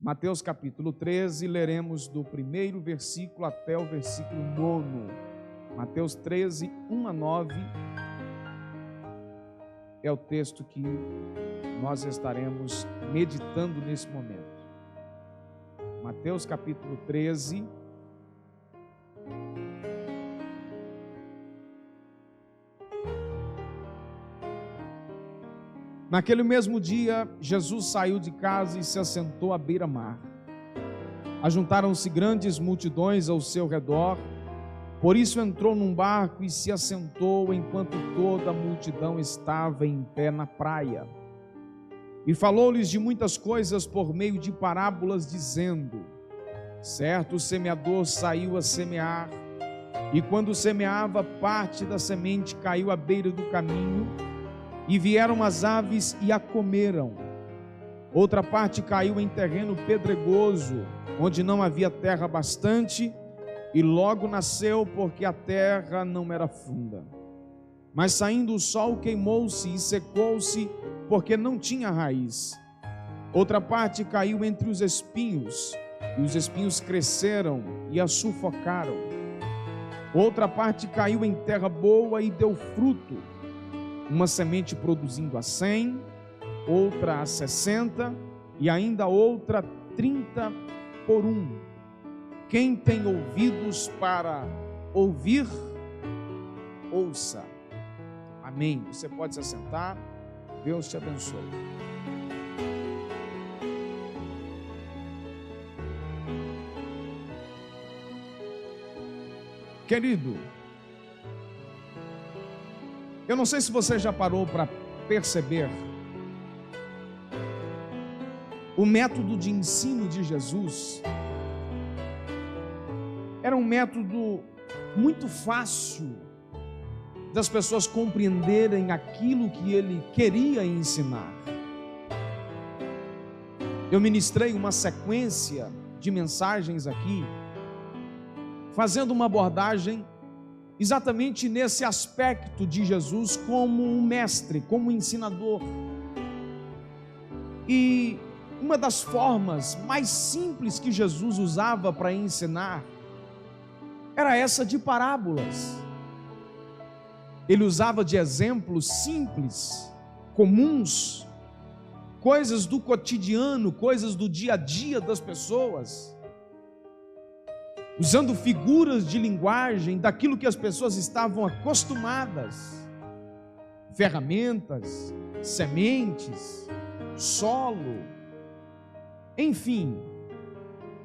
Mateus capítulo 13, leremos do primeiro versículo até o versículo 9. Mateus 13, 1 a 9, é o texto que nós estaremos meditando nesse momento. Mateus capítulo 13, naquele mesmo dia, Jesus saiu de casa e se assentou à beira-mar. Ajuntaram-se grandes multidões ao seu redor, por isso entrou num barco e se assentou enquanto toda a multidão estava em pé na praia. E falou-lhes de muitas coisas por meio de parábolas, dizendo: certo semeador saiu a semear, e quando semeava, parte da semente caiu à beira do caminho, e vieram as aves e a comeram. Outra parte caiu em terreno pedregoso, onde não havia terra bastante, e logo nasceu, porque a terra não era funda. Mas saindo o sol, queimou-se e secou-se, porque não tinha raiz. Outra parte caiu entre os espinhos, e os espinhos cresceram e a sufocaram. Outra parte caiu em terra boa e deu fruto, uma semente produzindo a 100, outra a 60 e ainda outra 30 por 1. Quem tem ouvidos para ouvir, ouça. Amém. Você pode se assentar. Deus te abençoe. Querido, eu não sei se você já parou para perceber o método de ensino de Jesus. Era um método muito fácil das pessoas compreenderem aquilo que ele queria ensinar. Eu ministrei uma sequência de mensagens aqui, fazendo uma abordagem exatamente nesse aspecto de Jesus como um mestre, como um ensinador. E uma das formas mais simples que Jesus usava para ensinar era essa de parábolas. Ele usava de exemplos simples, comuns, coisas do cotidiano, coisas do dia a dia das pessoas, usando figuras de linguagem daquilo que as pessoas estavam acostumadas, ferramentas, sementes, solo, enfim.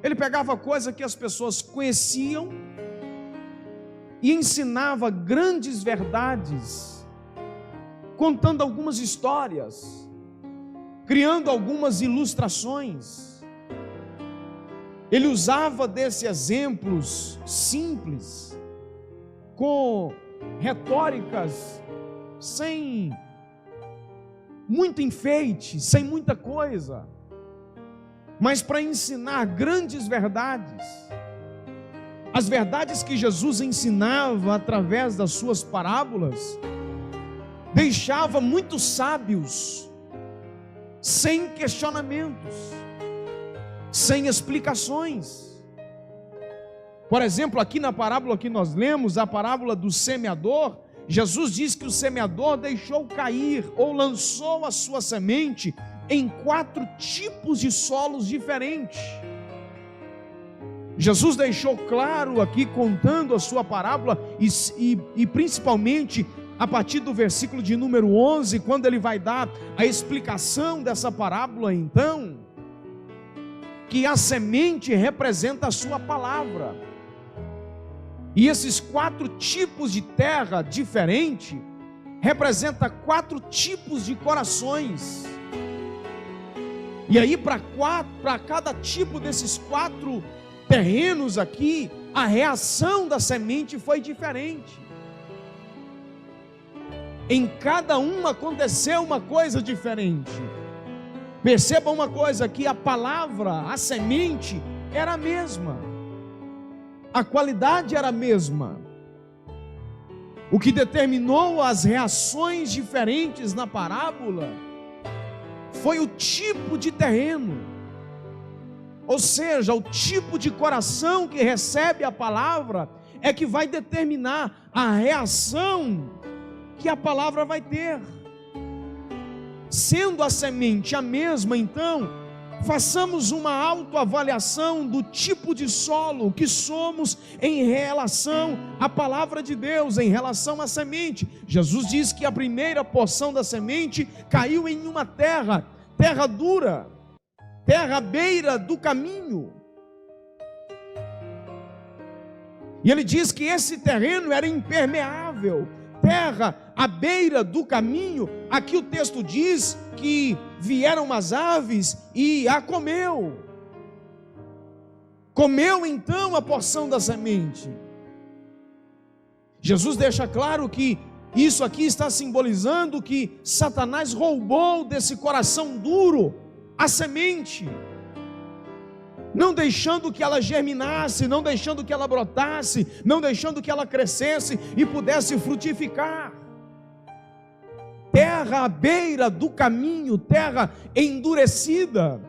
Ele pegava coisa que as pessoas conheciam e ensinava grandes verdades, contando algumas histórias, criando algumas ilustrações. Ele usava desses exemplos simples, com retóricas, sem muito enfeite, sem muita coisa, mas para ensinar grandes verdades. As verdades que Jesus ensinava através das suas parábolas deixava muitos sábios sem questionamentos, sem explicações. Por exemplo, aqui na parábola que nós lemos, a parábola do semeador, Jesus diz que o semeador deixou cair ou lançou a sua semente em 4 tipos de solos diferentes. Jesus deixou claro aqui, contando a sua parábola, e principalmente a partir do versículo de número 11, quando ele vai dar a explicação dessa parábola, então, que a semente representa a sua palavra. E esses 4 tipos de terra diferente representa 4 tipos de corações. E aí para cada tipo desses 4 terrenos aqui, a reação da semente foi diferente. Em cada um aconteceu uma coisa diferente. Perceba uma coisa, que a palavra, a semente era a mesma, a qualidade era a mesma. O que determinou as reações diferentes na parábola foi o tipo de terreno. Ou seja, o tipo de coração que recebe a palavra é que vai determinar a reação que a palavra vai ter. Sendo a semente a mesma, então, façamos uma autoavaliação do tipo de solo que somos em relação à palavra de Deus, em relação à semente. Jesus diz que a primeira porção da semente caiu em uma terra dura, terra à beira do caminho. E ele diz que esse terreno era impermeável, terra à beira do caminho. Aqui o texto diz que vieram as aves e a comeu. Comeu então a porção da semente. Jesus deixa claro que isso aqui está simbolizando que Satanás roubou desse coração duro a semente, não deixando que ela germinasse, não deixando que ela brotasse, não deixando que ela crescesse e pudesse frutificar. Terra à beira do caminho, terra endurecida,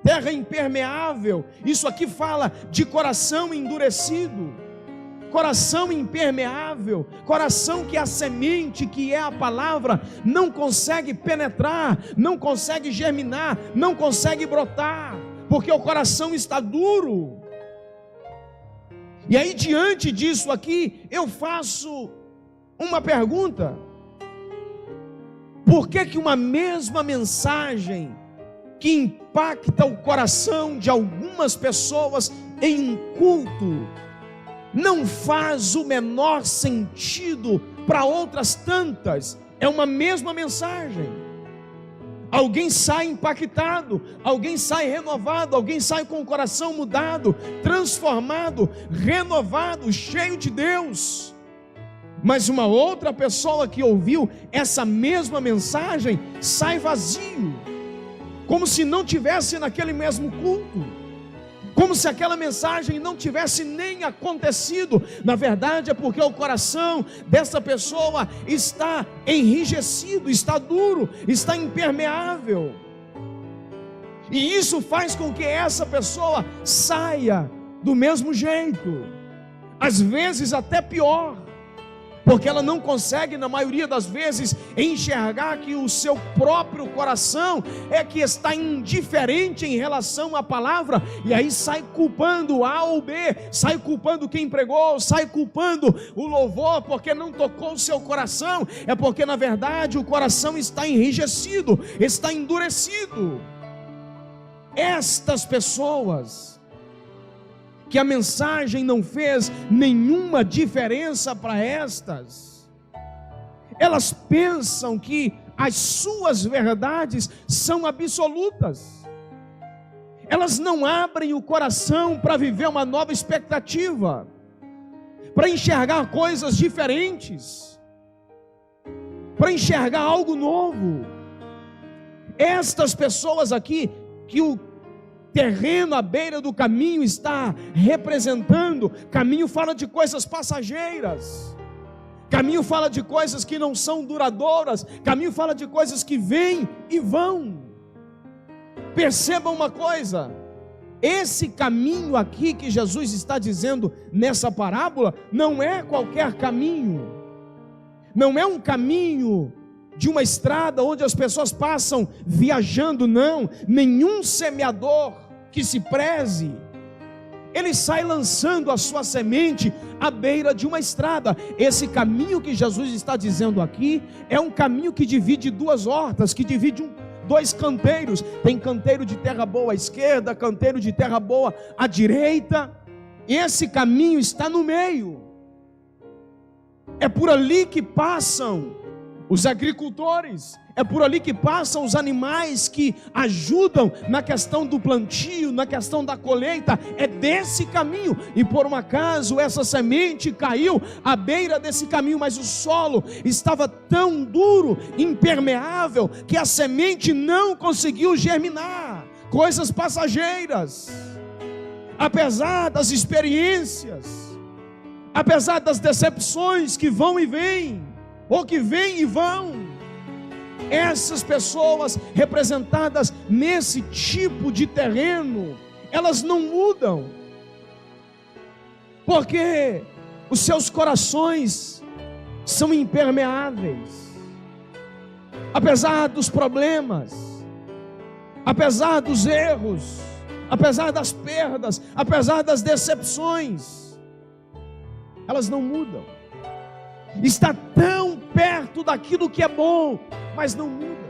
terra impermeável. Isso aqui fala de coração endurecido, coração impermeável, coração que a semente, que é a palavra, não consegue penetrar, não consegue germinar, não consegue brotar, porque o coração está duro. E aí, diante disso aqui, eu faço uma pergunta: por que uma mesma mensagem que impacta o coração de algumas pessoas em um culto não faz o menor sentido para outras tantas? É uma mesma mensagem. Alguém sai impactado, alguém sai renovado, alguém sai com o coração mudado, transformado, renovado, cheio de Deus. Mas uma outra pessoa que ouviu essa mesma mensagem sai vazio, como se não tivesse naquele mesmo culto, como se aquela mensagem não tivesse nem acontecido. Na verdade é porque o coração dessa pessoa está enrijecido, está duro, está impermeável. E isso faz com que essa pessoa saia do mesmo jeito, às vezes até pior, porque ela não consegue, na maioria das vezes, enxergar que o seu próprio coração é que está indiferente em relação à palavra, e aí sai culpando A ou B, sai culpando quem pregou, sai culpando o louvor, porque não tocou o seu coração. É porque na verdade o coração está enrijecido, está endurecido. Estas pessoas que a mensagem não fez nenhuma diferença para estas, elas pensam que as suas verdades são absolutas, elas não abrem o coração para viver uma nova expectativa, para enxergar coisas diferentes, para enxergar algo novo. Estas pessoas aqui, que o terreno à beira do caminho está representando, caminho fala de coisas passageiras, caminho fala de coisas que não são duradouras, caminho fala de coisas que vêm e vão. Perceba uma coisa: esse caminho aqui que Jesus está dizendo nessa parábola não é qualquer caminho, não é um caminho de uma estrada onde as pessoas passam viajando, não. Nenhum semeador que se preze, ele sai lançando a sua semente à beira de uma estrada. Esse caminho que Jesus está dizendo aqui é um caminho que divide duas hortas, que divide dois canteiros. Tem canteiro de terra boa à esquerda, canteiro de terra boa à direita. Esse caminho está no meio. É por ali que passam os agricultores, é por ali que passam os animais que ajudam na questão do plantio, na questão da colheita. É desse caminho, e por um acaso essa semente caiu à beira desse caminho, mas o solo estava tão duro, impermeável, que a semente não conseguiu germinar. Coisas passageiras, apesar das experiências, apesar das decepções que vão e vêm, ou que vêm e vão, essas pessoas representadas nesse tipo de terreno, elas não mudam, porque os seus corações são impermeáveis. Apesar dos problemas, apesar dos erros, apesar das perdas, apesar das decepções, elas não mudam. Está tão perto daquilo que é bom, mas não muda.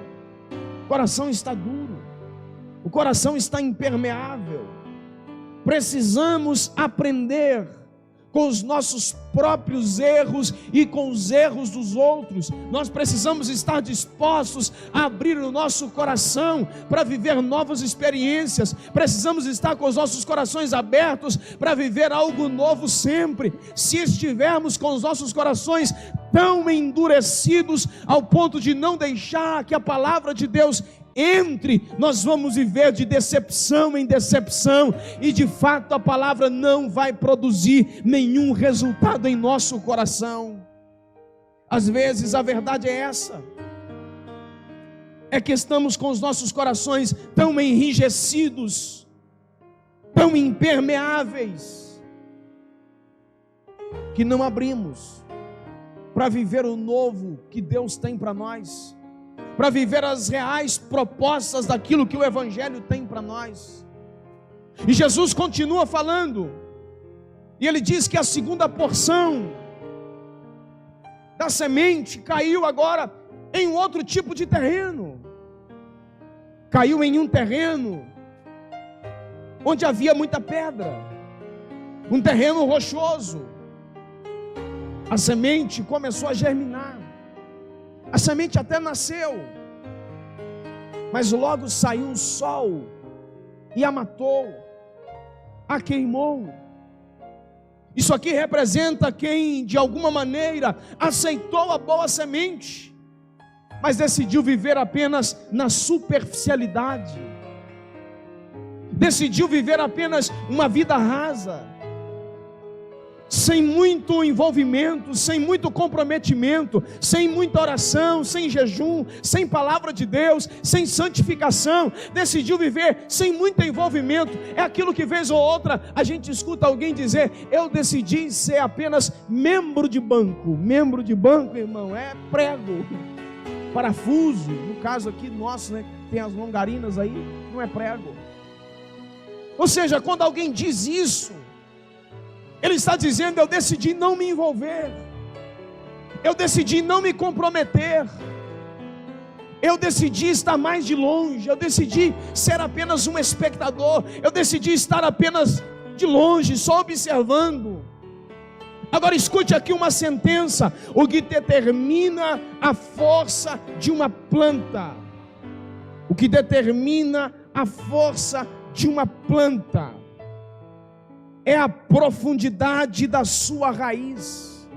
O coração está duro, o coração está impermeável. Precisamos aprender com os nossos próprios erros e com os erros dos outros. Nós precisamos estar dispostos a abrir o nosso coração para viver novas experiências. Precisamos estar com os nossos corações abertos para viver algo novo sempre. Se estivermos com os nossos corações tão endurecidos ao ponto de não deixar que a palavra de Deus entre, nós vamos viver de decepção em decepção, e de fato a palavra não vai produzir nenhum resultado em nosso coração. Às vezes a verdade é essa, é que estamos com os nossos corações tão enrijecidos, tão impermeáveis, que não abrimos para viver o novo que Deus tem para nós, para viver as reais propostas daquilo que o Evangelho tem para nós. E Jesus continua falando, e ele diz que a segunda porção da semente caiu agora em um outro tipo de terreno. Caiu em um terreno onde havia muita pedra, um terreno rochoso. A semente começou a germinar, a semente até nasceu, mas logo saiu um sol e a matou, a queimou. Isso aqui representa quem de alguma maneira aceitou a boa semente, mas decidiu viver apenas na superficialidade, decidiu viver apenas uma vida rasa, sem muito envolvimento, sem muito comprometimento, sem muita oração, sem jejum, sem palavra de Deus, sem santificação. Decidiu viver sem muito envolvimento. É aquilo que vez ou outra a gente escuta alguém dizer: eu decidi ser apenas membro de banco. Membro de banco, irmão, é prego, parafuso. No caso aqui nosso, né, tem as longarinas aí, não é prego. Ou seja, quando alguém diz isso, ele está dizendo: eu decidi não me envolver, eu decidi não me comprometer, eu decidi estar mais de longe, eu decidi ser apenas um espectador, eu decidi estar apenas de longe, só observando. Agora escute aqui uma sentença: o que determina a força de uma planta, o que determina a força de uma planta é a profundidade da sua raiz.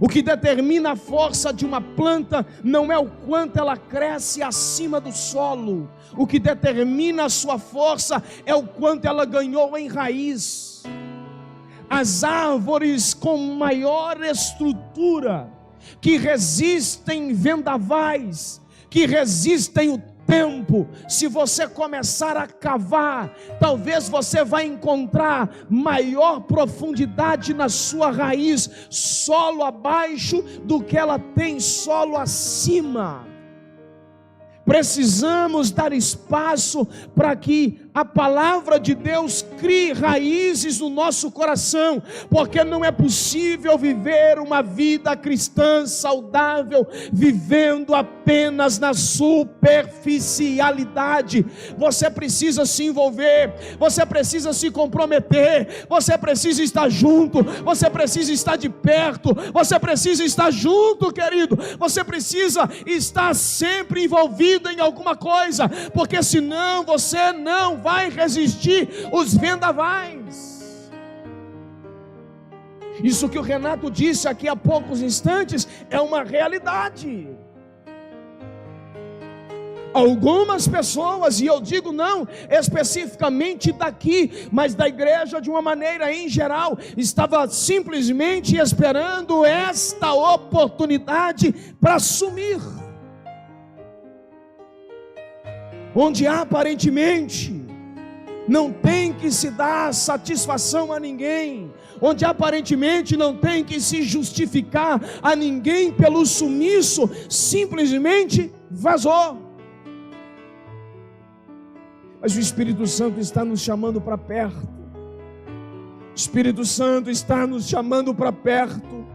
O que determina a força de uma planta não é o quanto ela cresce acima do solo. O que determina a sua força é o quanto ela ganhou em raiz. As árvores com maior estrutura, que resistem vendavais, que resistem o tempo, se você começar a cavar, talvez você vai encontrar maior profundidade na sua raiz, solo abaixo do que ela tem solo acima. Precisamos dar espaço para que a palavra de Deus crie raízes no nosso coração, porque não é possível viver uma vida cristã saudável vivendo apenas na superficialidade. Você precisa se envolver, você precisa se comprometer, você precisa estar junto, você precisa estar de perto, você precisa estar junto, querido, você precisa estar sempre envolvido em alguma coisa, porque senão você não vai resistir os vendavais. Isso que o Renato disse aqui há poucos instantes é uma realidade. Algumas pessoas, e eu digo não especificamente daqui, mas da igreja de uma maneira em geral, estava simplesmente esperando esta oportunidade para assumir, onde aparentemente não tem que se dar satisfação a ninguém, onde aparentemente não tem que se justificar a ninguém pelo sumiço, simplesmente vazou. Mas o Espírito Santo está nos chamando para perto. O Espírito Santo está nos chamando para perto.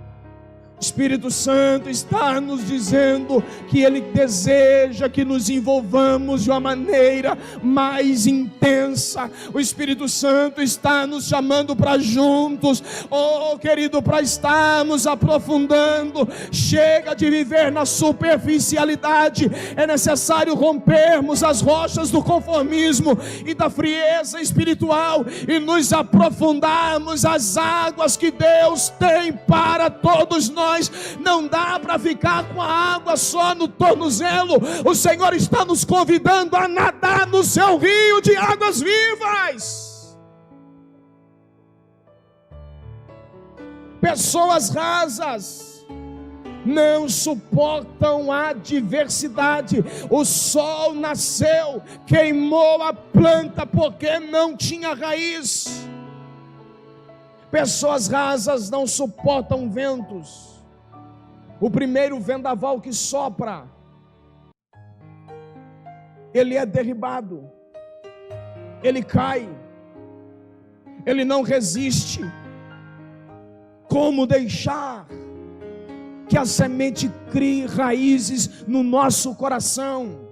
O Espírito Santo está nos dizendo que Ele deseja que nos envolvamos de uma maneira mais intensa. O Espírito Santo está nos chamando para juntos, oh querido, para estarmos aprofundando. Chega de viver na superficialidade. É necessário rompermos as rochas do conformismo e da frieza espiritual e nos aprofundarmos as águas que Deus tem para todos nós. Não dá para ficar com a água só no tornozelo. O Senhor está nos convidando a nadar no seu rio de águas vivas. Pessoas rasas não suportam a adversidade. O sol nasceu, queimou a planta porque não tinha raiz. Pessoas rasas não suportam ventos. O primeiro vendaval que sopra, ele é derribado, ele cai, ele não resiste. Como deixar que a semente crie raízes no nosso coração?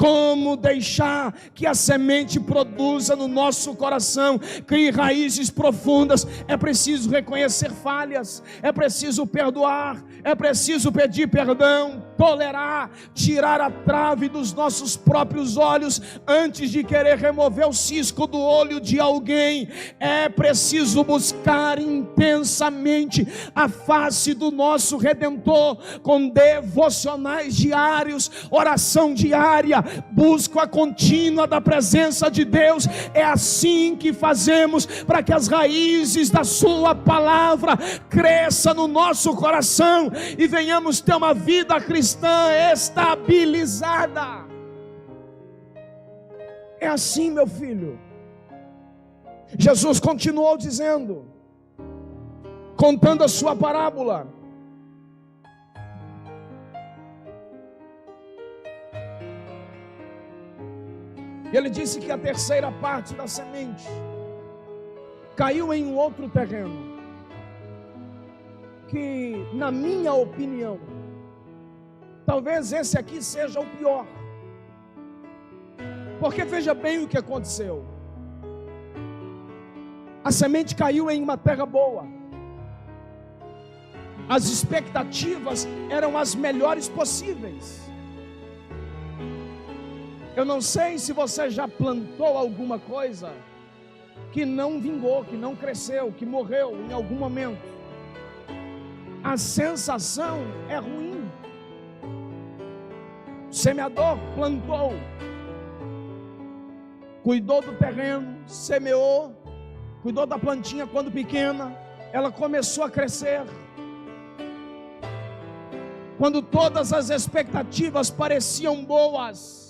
Como deixar que a semente produza no nosso coração, crie raízes profundas? É preciso reconhecer falhas, é preciso perdoar, é preciso pedir perdão, tolerar, tirar a trave dos nossos próprios olhos antes de querer remover o cisco do olho de alguém. É preciso buscar intensamente a face do nosso Redentor, com devocionais diários, oração diária, busca contínua da presença de Deus. É assim que fazemos para que as raízes da sua palavra cresçam no nosso coração e venhamos ter uma vida cristã estabilizada. É assim, meu filho. Jesus continuou dizendo, contando a sua parábola: e ele disse que a terceira parte da semente caiu em um outro terreno, que, na minha opinião, talvez esse aqui seja o pior. Porque veja bem o que aconteceu. A semente caiu em uma terra boa. As expectativas eram as melhores possíveis. Eu não sei se você já plantou alguma coisa que não vingou, que não cresceu, que morreu em algum momento. A sensação é ruim. O semeador plantou, cuidou do terreno, semeou, cuidou da plantinha quando pequena, ela começou a crescer. Quando todas as expectativas pareciam boas,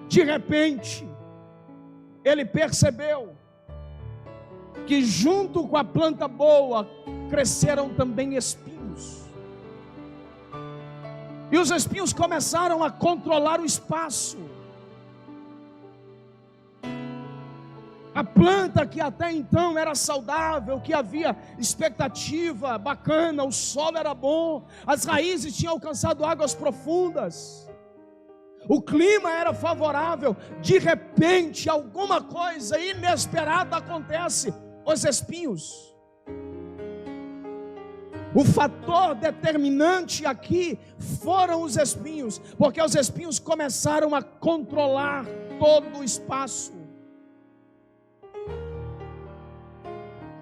de repente, ele percebeu que junto com a planta boa cresceram também espinhos. E os espinhos começaram a controlar o espaço. A planta que até então era saudável, que havia expectativa bacana, o solo era bom, as raízes tinham alcançado águas profundas, o clima era favorável. De repente, alguma coisa inesperada acontece: os espinhos. O fator determinante aqui foram os espinhos, porque os espinhos começaram a controlar todo o espaço.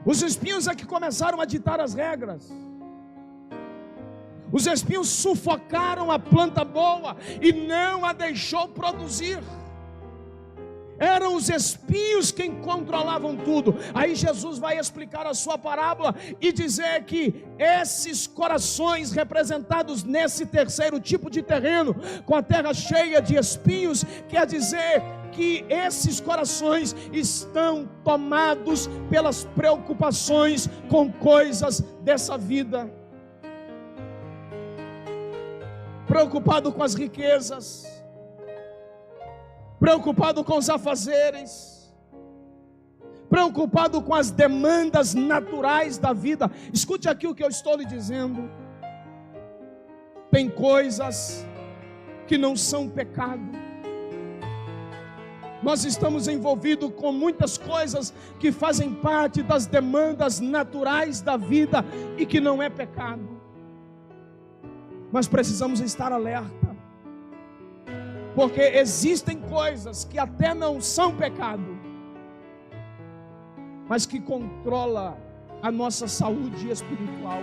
Os espinhos é que começaram a ditar as regras. Os espinhos sufocaram a planta boa e não a deixou produzir. Eram os espinhos quem controlavam tudo. Aí Jesus vai explicar a sua parábola e dizer que esses corações representados nesse terceiro tipo de terreno, com a terra cheia de espinhos, quer dizer que esses corações estão tomados pelas preocupações com coisas dessa vida. Preocupado com as riquezas, preocupado com os afazeres, preocupado com as demandas naturais da vida. Escute aqui o que eu estou lhe dizendo. Tem coisas que não são pecado. Nós estamos envolvidos com muitas coisas que fazem parte das demandas naturais da vida e que não é pecado. Mas precisamos estar alerta, porque existem coisas que até não são pecado, mas que controla a nossa saúde espiritual,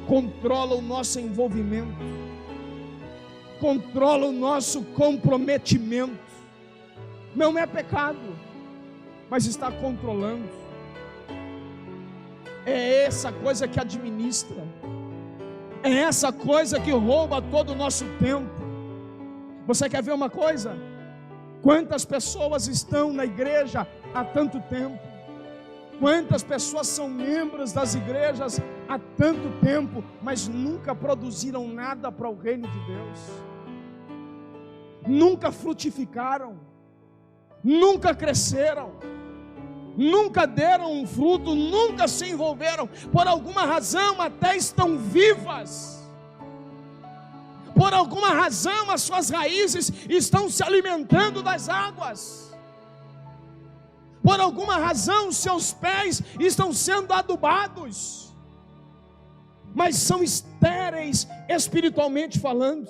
controla o nosso envolvimento, controla o nosso comprometimento. Não é pecado, mas está controlando. É essa coisa que administra, é essa coisa que rouba todo o nosso tempo. Você quer ver uma coisa? Quantas pessoas estão na igreja há tanto tempo? Quantas pessoas são membros das igrejas há tanto tempo, mas nunca produziram nada para o reino de Deus? Nunca frutificaram, nunca cresceram, nunca deram um fruto, nunca se envolveram. Por alguma razão até estão vivas, por alguma razão as suas raízes estão se alimentando das águas, por alguma razão seus pés estão sendo adubados, mas são estéreis espiritualmente falando,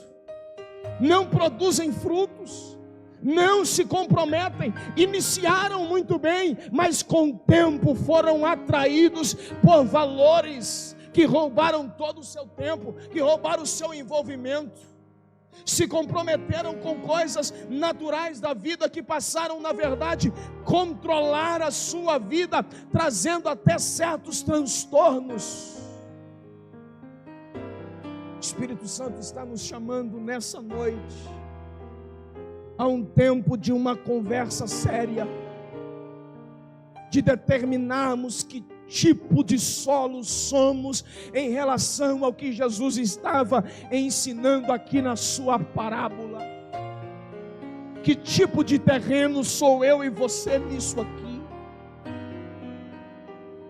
não produzem frutos, não se comprometem. Iniciaram muito bem, mas com o tempo foram atraídos por valores que roubaram todo o seu tempo, que roubaram o seu envolvimento. Se comprometeram com coisas naturais da vida que passaram, na verdade, controlar a sua vida, trazendo até certos transtornos. O Espírito Santo está nos chamando nessa noite a um tempo de uma conversa séria, de determinarmos que tipo de solo somos em relação ao que Jesus estava ensinando aqui na sua parábola. Que tipo de terreno sou eu e você nisso aqui?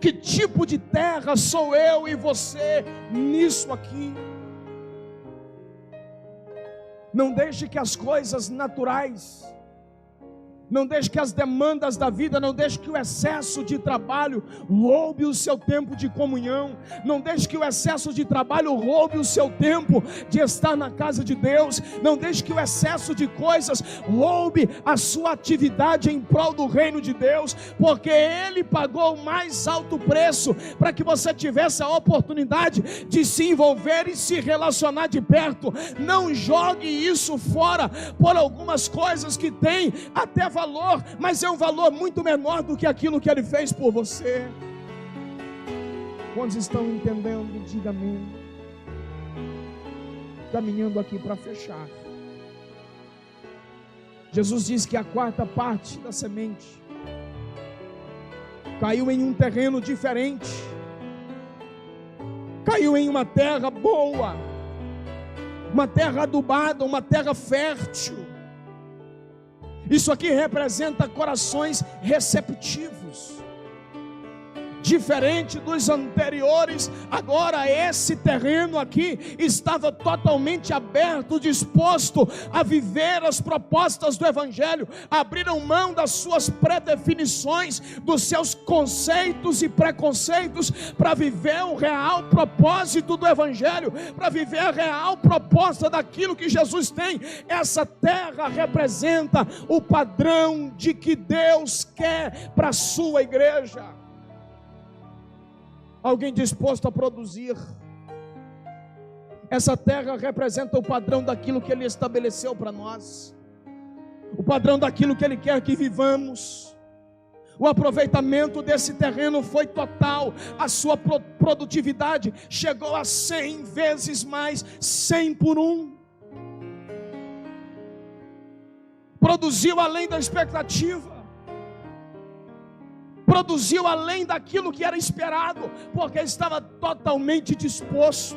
Que tipo de terra sou eu e você nisso aqui? Não deixe que as coisas naturais, não deixe que as demandas da vida, não deixe que o excesso de trabalho roube o seu tempo de comunhão, não deixe que o excesso de trabalho roube o seu tempo de estar na casa de Deus, não deixe que o excesso de coisas roube a sua atividade em prol do reino de Deus, porque Ele pagou o mais alto preço para que você tivesse a oportunidade de se envolver e se relacionar de perto. Não jogue isso fora por algumas coisas que tem até valor, mas é um valor muito menor do que aquilo que Ele fez por você. Quantos estão entendendo? Diga amém. Caminhando aqui para fechar. Jesus diz que a quarta parte da semente caiu em um terreno diferente, caiu em uma terra boa, uma terra adubada, uma terra fértil. Isso aqui representa corações receptivos. Diferente dos anteriores, agora esse terreno aqui estava totalmente aberto, disposto a viver as propostas do Evangelho. Abriram mão das suas predefinições, dos seus conceitos e preconceitos, para viver o real propósito do Evangelho, para viver a real proposta daquilo que Jesus tem. Essa terra representa o padrão de que Deus quer para a sua igreja. Alguém disposto a produzir. Essa terra representa o padrão daquilo que Ele estabeleceu para nós, o padrão daquilo que Ele quer que vivamos. O aproveitamento desse terreno foi total. A sua produtividade chegou a 100 vezes mais, 100 por 1. produziu além da expectativa, produziu além daquilo que era esperado, porque estava totalmente disposto,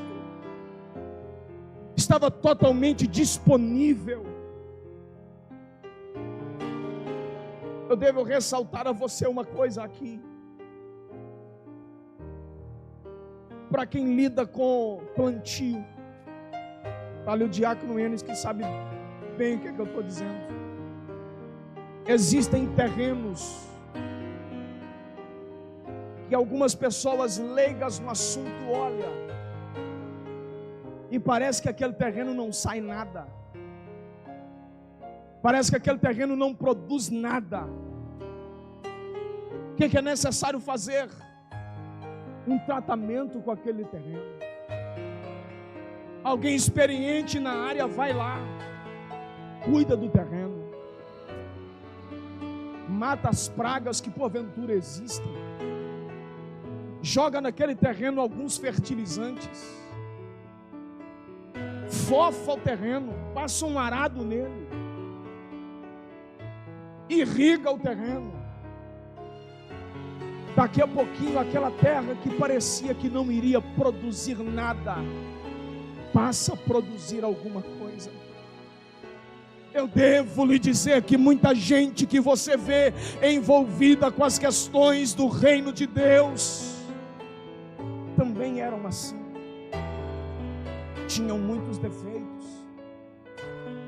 estava totalmente disponível. Eu devo ressaltar a você uma coisa aqui. Para quem lida com plantio, está ali o diácono Enes que sabe bem o que eu estou dizendo. Existem terrenos que algumas pessoas leigas no assunto olham e parece que aquele terreno não sai nada, parece que aquele terreno não produz nada. O que é necessário fazer? Um tratamento com aquele terreno. Alguém experiente na área vai lá, cuida do terreno, mata as pragas que porventura existem, joga naquele terreno alguns fertilizantes, fofa o terreno, passa um arado nele, irriga o terreno. Daqui a pouquinho aquela terra que parecia que não iria produzir nada, passa a produzir alguma coisa. Eu devo lhe dizer que muita gente que você vê envolvida com as questões do reino de Deus, também eram assim. Tinham muitos defeitos,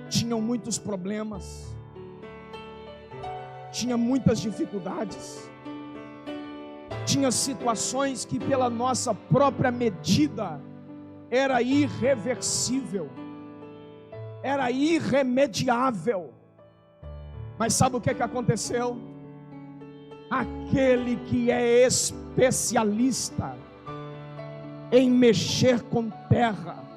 tinham muitos problemas, tinha muitas dificuldades, tinha situações que pela nossa própria medida era irreversível, era irremediável. Mas sabe o que aconteceu? Aquele que é especialista em mexer com terra,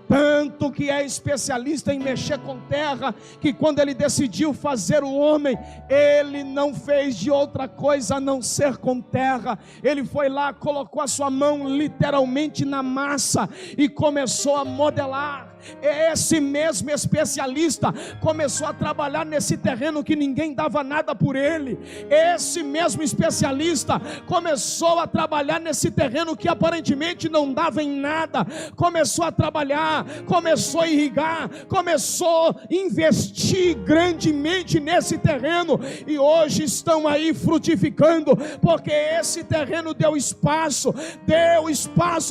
tanto que é especialista em mexer com terra, que quando ele decidiu fazer o homem, ele não fez de outra coisa a não ser com terra. Ele foi lá, colocou a sua mão literalmente na massa e começou a modelar. Esse mesmo especialista começou a trabalhar nesse terreno que ninguém dava nada por ele. Esse mesmo especialista começou a trabalhar nesse terreno que aparentemente não dava em nada. Começou a trabalhar, começou a irrigar, começou a investir grandemente nesse terreno, e hoje estão aí frutificando, porque esse terreno deu espaço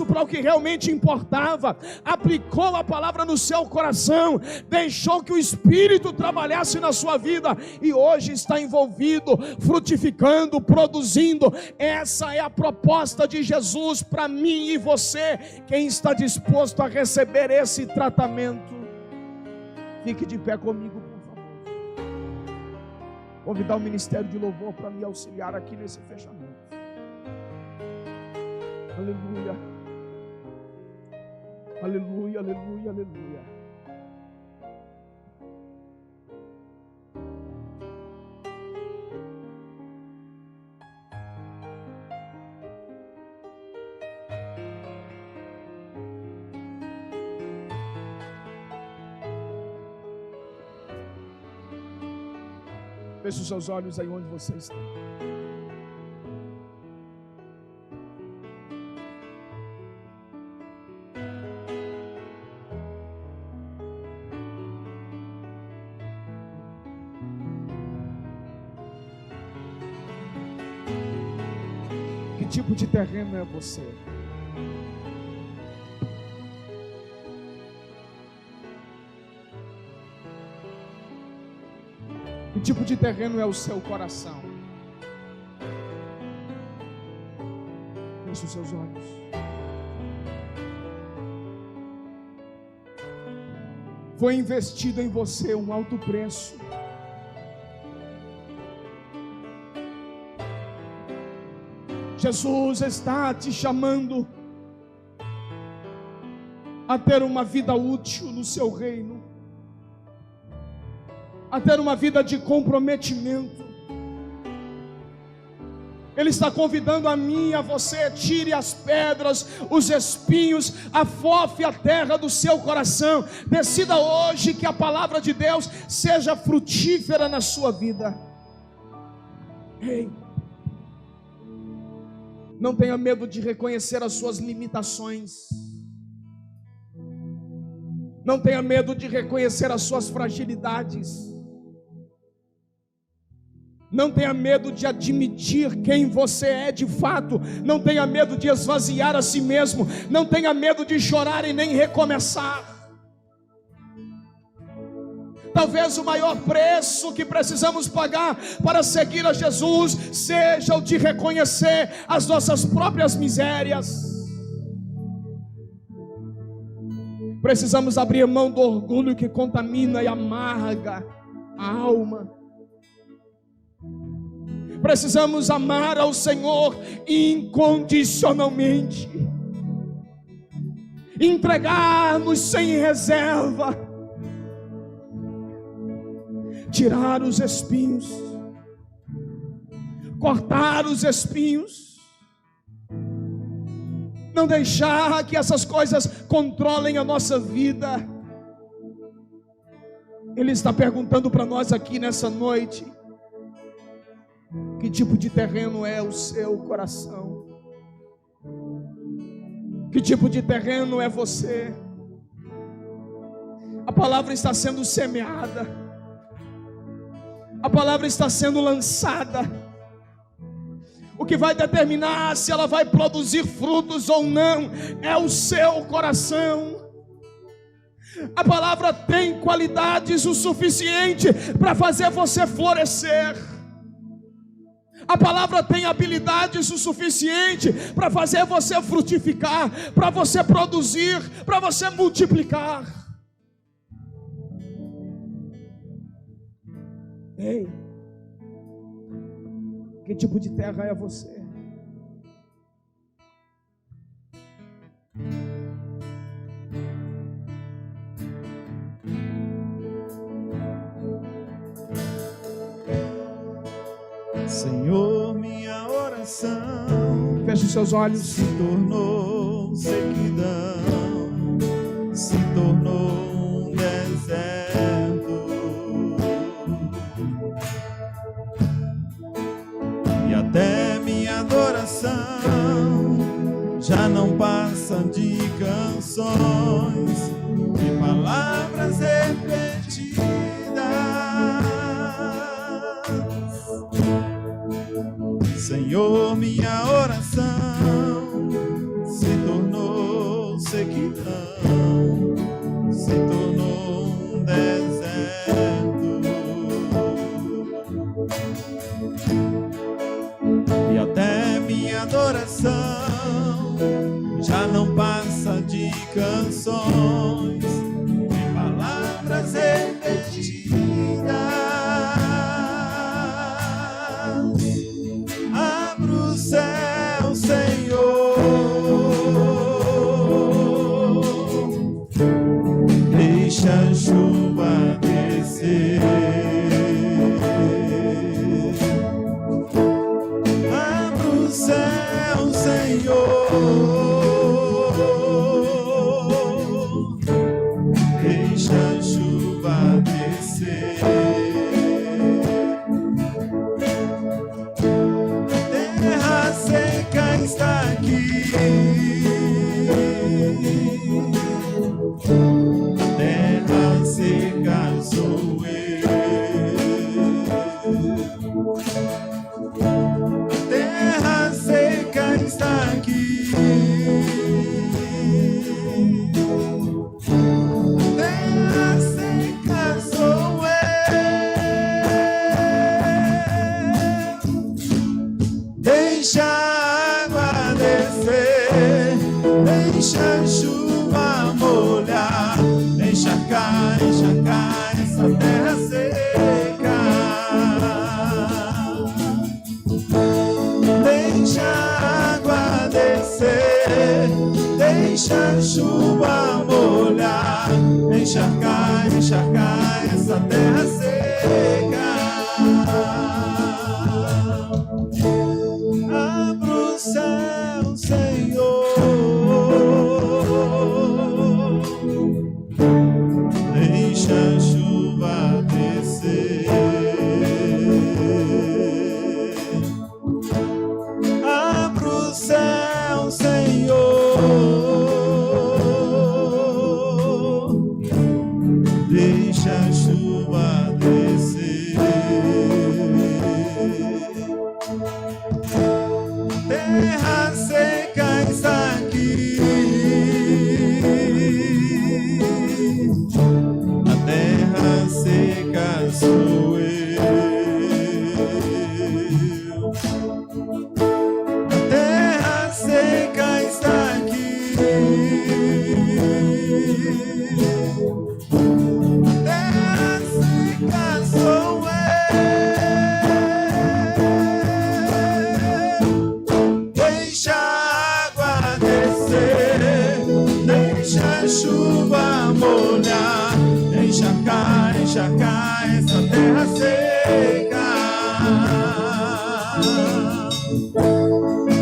para o que realmente importava, aplicou a palavra no seu coração, deixou que o Espírito trabalhasse na sua vida, e hoje está envolvido, frutificando, produzindo. Essa é a proposta de Jesus para mim e você. Quem está disposto a receber esse tratamento, fique de pé comigo, por favor. Convidar o ministério de louvor para me auxiliar aqui nesse fechamento. Aleluia, aleluia, aleluia, aleluia. Feche os seus olhos aí onde você está. Que tipo de terreno é você? Que tipo de terreno é o seu coração? Feche os seus olhos. Foi investido em você um alto preço. Jesus está te chamando a ter uma vida útil no seu reino, a ter uma vida de comprometimento. Ele está convidando a mim e a você: tire as pedras, os espinhos, afofe a terra do seu coração. Decida hoje que a palavra de Deus seja frutífera na sua vida. Ei, não tenha medo de reconhecer as suas limitações. Não tenha medo de reconhecer as suas fragilidades. Não tenha medo de admitir quem você é de fato. Não tenha medo de esvaziar a si mesmo. Não tenha medo de chorar e nem recomeçar. Talvez o maior preço que precisamos pagar para seguir a Jesus seja o de reconhecer as nossas próprias misérias. Precisamos abrir mão do orgulho que contamina e amarga a alma. Precisamos amar ao Senhor incondicionalmente, entregar-nos sem reserva, tirar os espinhos, cortar os espinhos, não deixar que essas coisas controlem a nossa vida. Ele está perguntando para nós aqui nessa noite: que tipo de terreno é o seu coração? Que tipo de terreno é você? A palavra está sendo semeada, a palavra está sendo lançada. O que vai determinar se ela vai produzir frutos ou não é o seu coração. A palavra tem qualidades o suficiente para fazer você florescer. A palavra tem habilidades o suficiente para fazer você frutificar, para você produzir, para você multiplicar. Ei, que tipo de terra é você? Senhor, minha oração feche os seus olhos. Se tornou sequidão, se tornou um deserto, e até minha adoração já não passa de canções, de palavras repetidas. Senhor, minha oração se tornou sequidão, se tornou um deserto, e até minha adoração já não passa de canções, de palavras repetidas. Céu, Senhor, deixa a chuva descer. Abra o céu, Senhor, deixa a chuva descer. Está aqui, terra seca sou eu, terra seca está aqui, terra seca sou eu, deixa deixa a chuva molhar, encharcar essa terra seca. Deixa a água descer, deixa a chuva molhar, encharcar essa terra seca. terra seca está aqui. A terra seca sou eu. A terra seca está aqui. A terra seca sou eu. Deixa a água descer, deixa a chuva molhar, encharcar, encharcar essa terra seca.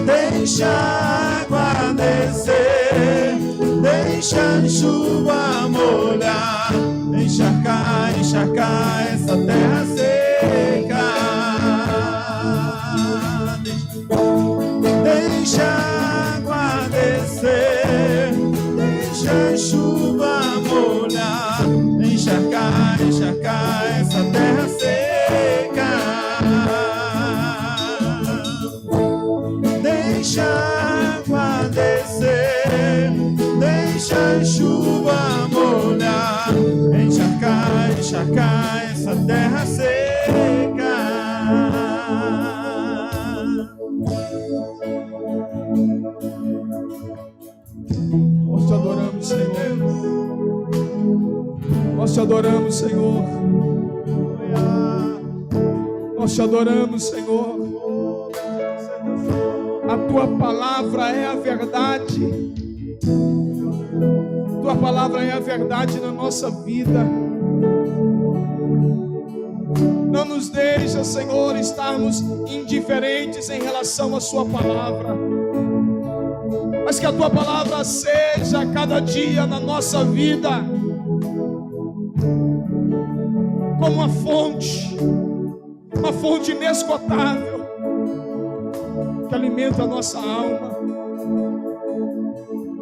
Deixa a água descer, deixa a chuva molhar, encharcar, encharcar essa terra seca. Deixa a água descer, deixa a chuva molhar, encharcar, encharcar essa terra seca. Deixa a água descer, deixa a chuva molhar, encharcar, encharcar essa terra seca. Nós te adoramos, Senhor. Nós te adoramos, Senhor. Nós te adoramos, Senhor. A tua palavra é a verdade. Tua palavra é a verdade na nossa vida. Não nos deixa, Senhor, estarmos indiferentes em relação à sua palavra. Mas que a tua palavra seja cada dia na nossa vida como uma fonte inesgotável que alimenta a nossa alma,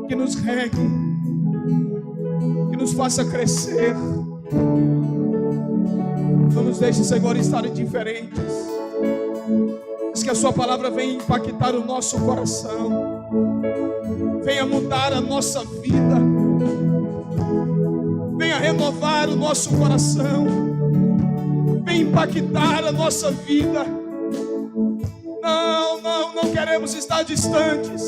que nos regue, que nos faça crescer. Não nos deixe, Senhor, estar indiferentes. Mas que a sua palavra venha impactar o nosso coração, venha mudar a nossa vida, venha renovar o nosso coração, venha impactar a nossa vida. Não queremos estar distantes,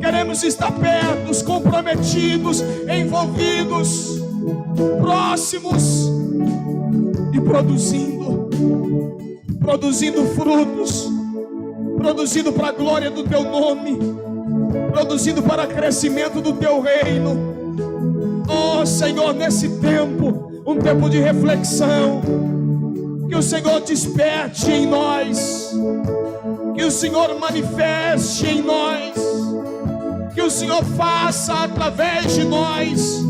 queremos estar perto, comprometidos, envolvidos, próximos e produzindo frutos, produzindo para a glória do teu nome, produzindo para crescimento do teu reino. Oh Senhor, nesse tempo, um tempo de reflexão, que o Senhor desperte em nós, que o Senhor manifeste em nós, que o Senhor faça através de nós,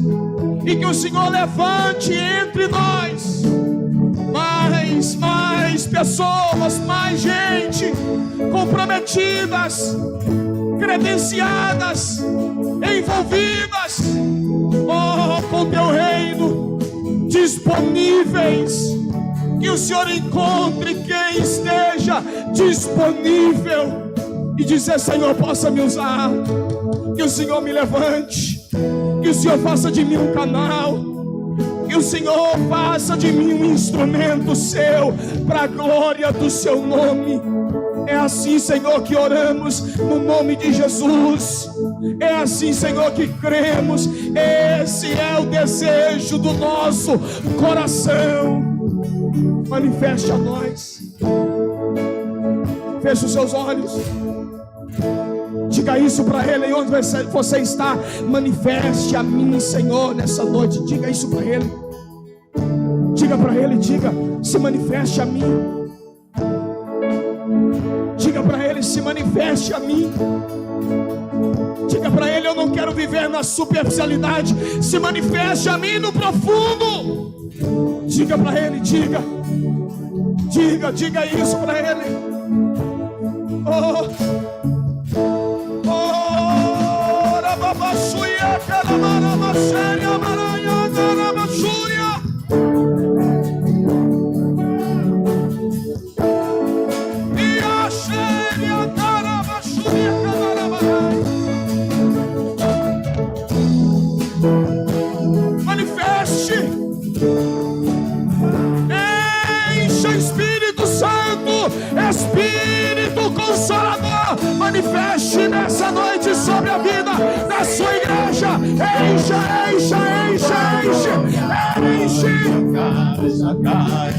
e que o Senhor levante entre nós mais pessoas, mais gente comprometidas, credenciadas, envolvidas, oh, com teu reino, disponíveis. Que o Senhor encontre quem esteja disponível e dizer: Senhor, possa me usar. Que o Senhor me levante, que o Senhor faça de mim um canal, que o Senhor faça de mim um instrumento seu, para a glória do seu nome. É assim, Senhor, que oramos no nome de Jesus. É assim, Senhor, que cremos. Esse é o desejo do nosso coração. Manifeste a nós. Feche os seus olhos. Diga isso para Ele, em onde você está. Manifeste a mim, Senhor, nessa noite. Diga isso para Ele. Diga para Ele, diga: se manifeste a mim. Diga para Ele: se manifeste a mim. Diga para Ele: eu não quero viver na superficialidade. Se manifeste a mim no profundo. Diga para Ele, diga isso para Ele. Oh, rababassuia, calamarabasséria, maranhada, rabassúria. Ia, Espírito Consolador, manifeste nessa noite sobre a vida da sua igreja. Encha, encha, encha, enche, enche. Essa terra